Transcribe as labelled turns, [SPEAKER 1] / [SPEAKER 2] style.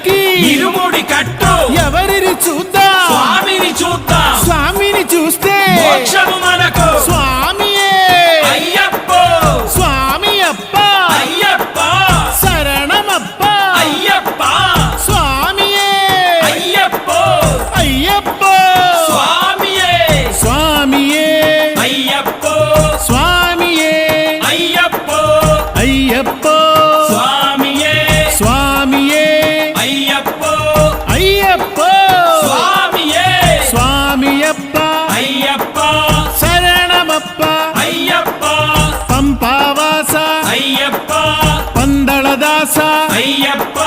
[SPEAKER 1] మెడకి
[SPEAKER 2] ఇరుముడి కట్టు
[SPEAKER 1] ఎవరిని చూద్దాం
[SPEAKER 2] స్వామిని చూద్దాం
[SPEAKER 1] స్వామిని చూస్తే
[SPEAKER 2] మోక్షము మనకు
[SPEAKER 1] స్వామియే
[SPEAKER 2] అయ్యప్ప
[SPEAKER 1] స్వామి అప్ప
[SPEAKER 2] అయ్యప్ప
[SPEAKER 1] శరణమప్ప
[SPEAKER 2] అయ్యప్ప
[SPEAKER 1] స్వామియే
[SPEAKER 2] అయ్యప్ప
[SPEAKER 1] అయ్యప్ప
[SPEAKER 2] స్వామియే
[SPEAKER 1] స్వామియే
[SPEAKER 2] అయ్యప్ప
[SPEAKER 1] స్వామియే
[SPEAKER 2] అయ్యప్ప
[SPEAKER 1] అయ్యప్ప
[SPEAKER 2] స్వామియే
[SPEAKER 1] స్వామియే
[SPEAKER 2] అయ్యప్ప
[SPEAKER 1] అయ్యప్ప
[SPEAKER 2] స్వామియే
[SPEAKER 1] స్వామియప్ప
[SPEAKER 2] అయ్యప్ప
[SPEAKER 1] శరణమప్ప
[SPEAKER 2] అయ్యప్ప
[SPEAKER 1] పంపావాస
[SPEAKER 2] అయ్యప్ప
[SPEAKER 1] పందళదాస
[SPEAKER 2] అయ్యప్ప